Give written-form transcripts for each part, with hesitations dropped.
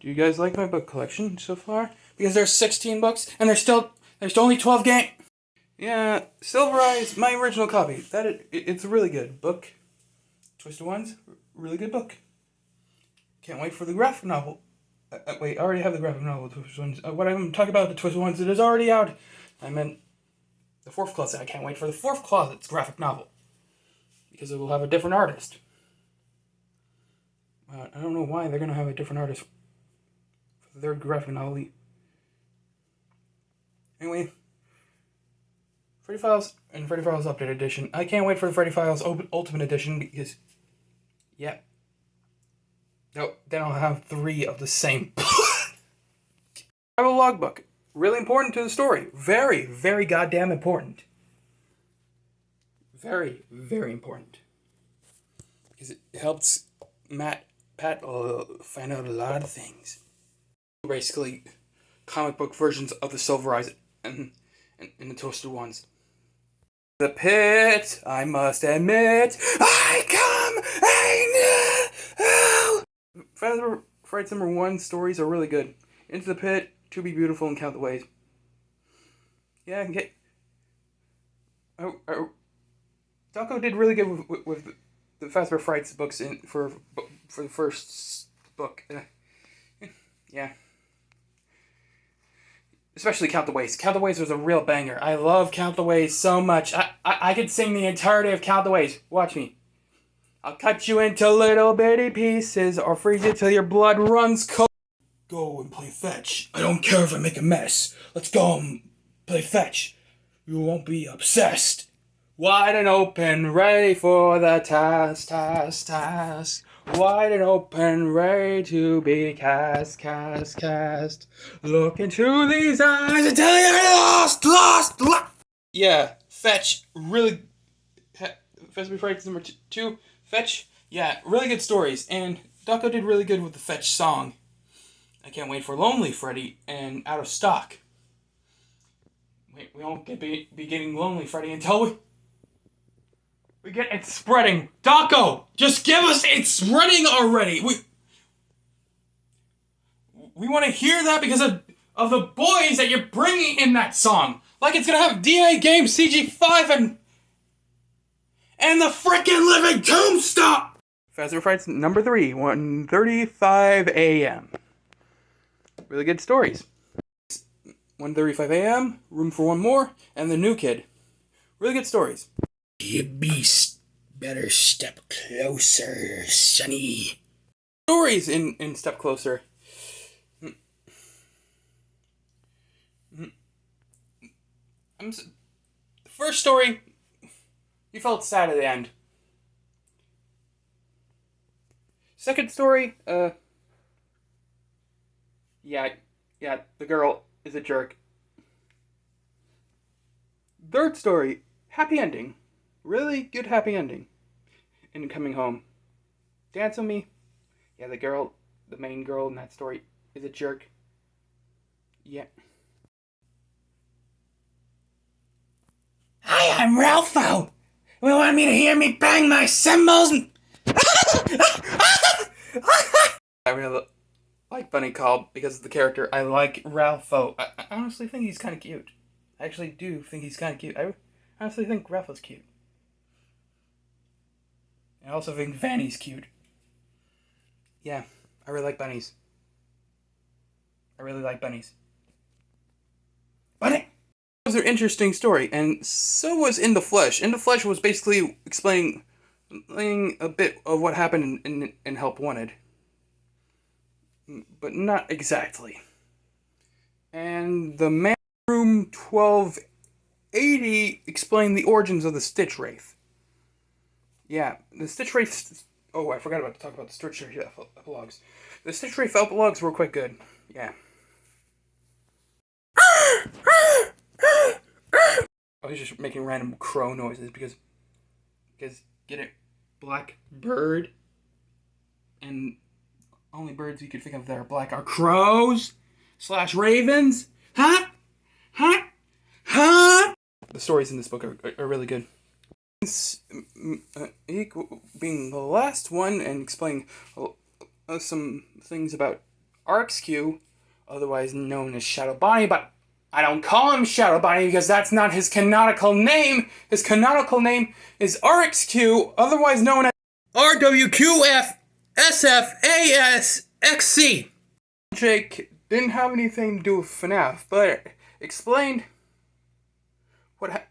Do you guys like my book collection so far? Because there's 16 books and there's only 12 games. Yeah, Silver Eyes, my original copy. It's a really good book. Twisted Ones, really good book. Can't wait for the graphic novel. Wait, I already have the graphic novel, Twisted Ones. What I'm talking about, the Twisted Ones, it is already out. I meant the Fourth Closet. I can't wait for the Fourth Closet's graphic novel. Because it will have a different artist. I don't know why they're going to have a different artist for the third graphic novel. Anyway, Freddy Files and Freddy Files Update Edition. I can't wait for the Freddy Files Ultimate Edition because, yeah. No, then I'll have 3 of the same. I have a logbook. Really important to the story. Very, very goddamn important. Very, very important. Because it helps Pat find out a lot of things. Basically, comic book versions of the Silver Eyes and the Twisted Ones. The pit, I must admit, I come, Fazbear Frights #1 stories are really good. Into the Pit, To Be Beautiful, and Count the Ways. Yeah, Delco did really good with the Fazbear Frights books for the first book. Yeah. Especially Count the Ways. Count the Ways was a real banger. I love Count the Ways so much. I could sing the entirety of Count the Ways. Watch me. I'll cut you into little bitty pieces or freeze you till your blood runs cold. Go and play fetch. I don't care if I make a mess. Let's go and play fetch. You won't be obsessed. Wide and open, ready for the task. Wide and open, ready to be cast. Look into these eyes until you're lost. Yeah, Fetch, really. Fazbear Frights #2, Fetch, yeah, really good stories. And Delco did really good with the Fetch song. I can't wait for Lonely Freddy and Out of Stock. Wait, we won't be getting Lonely Freddy until we get it spreading. Delco, just give us it spreading already. We want to hear that because of the boys that you're bringing in that song. Like it's gonna have DA Games CG5 and the frickin' living tombstone. Fazbear Frights #3, 1:35 a.m. Really good stories. 1:35 a.m., Room for One More, and The New Kid. Really good stories. You beast, better step closer, sonny. Stories in Step Closer. The first story, you felt sad at the end. Second story, yeah, the girl is a jerk. Third story, happy ending. Really good happy ending. In Coming Home. Dance with Me. Yeah, the main girl in that story is a jerk. Yeah. Hi, I'm Ralpho. You want me to hear me bang my cymbals? I really like Bunny Cobb because of the character. I like Ralpho. I honestly think he's kind of cute. I actually do think he's kind of cute. I honestly think Ralpho's cute. I also think Vanny's cute. Yeah, I really like bunnies. Bunny! It was an interesting story, and so was In the Flesh. In the Flesh was basically explaining a bit of what happened in Help Wanted. But not exactly. And the Man Room 1280 explained the origins of the Stitchwraith. Yeah, the Stitchwraith... Oh, I forgot to talk about the Stitchwraith epilogues. The Stitchwraith epilogues were quite good. Yeah. I was just making random crow noises because get it? Blackbird. And only birds you could think of that are black are crows / ravens. Huh? The stories in this book are really good. Being the last one and explaining some things about RxQ, otherwise known as Shadow Bonnie, but I don't call him Shadow Bonnie because that's not his canonical name. His canonical name is RxQ, otherwise known as RWQFSFASXC. Jake didn't have anything to do with FNAF, but it explained what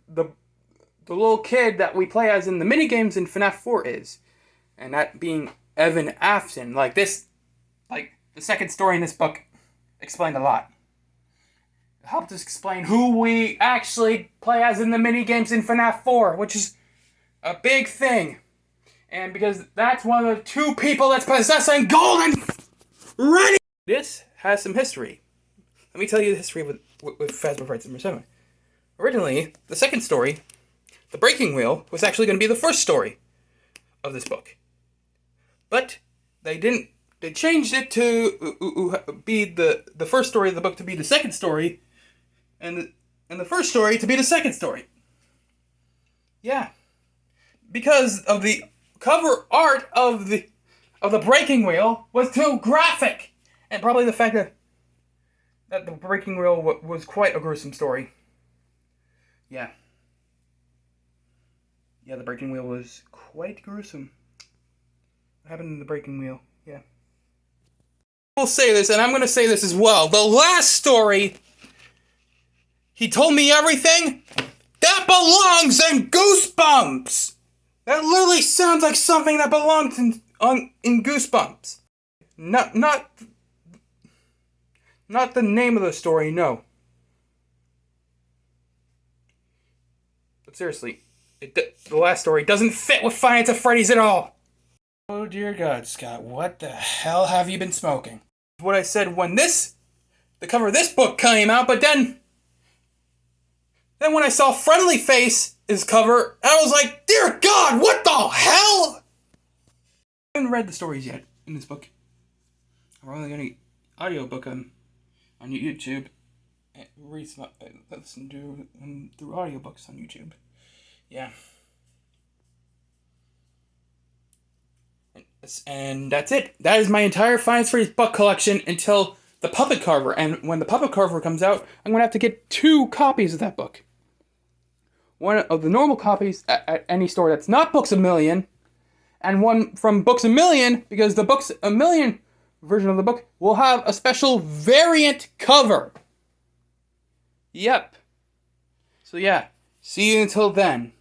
the little kid that we play as in the minigames in FNAF 4 is. And that being Evan Afton. Like the second story in this book explained a lot. It helped us explain who we actually play as in the minigames in FNAF 4, which is a big thing. And because that's one of the two people that's possessing golden ready. This has some history. Let me tell you the history with Fazbear Frights number 7. Originally, the second story, The Breaking Wheel, was actually going to be the first story of this book. But they changed it to be the first story of the book to be the second story, and the first story to be the second story. Yeah. Because of the cover art of the Breaking Wheel was too graphic, and probably the fact that the Breaking Wheel was quite a gruesome story. Yeah. Yeah, the Breaking Wheel was quite gruesome. What happened in the Breaking Wheel? Yeah. I will say this, and I'm going to say this as well. The last story, he told me everything, that belongs in Goosebumps! That literally sounds like something that belongs in Goosebumps. Not the name of the story, no. But seriously, the last story doesn't fit with Five Nights at Freddy's at all. Oh dear God, Scott, what the hell have you been smoking? What I said when the cover of this book came out, but then when I saw Friendly Face's cover, I was like, dear God, what the hell? I haven't read the stories yet in this book. I've only got an audiobook on YouTube. Listen to through audiobooks on YouTube. Yeah. And that's it. That is my entire Five Nights at Freddy's book collection until the puppet carver. And when the puppet carver comes out, I'm going to have to get 2 copies of that book. One of the normal copies at any store that's not Books A Million, and one from Books A Million, because the Books A Million version of the book will have a special variant cover. Yep. So yeah, see you until then.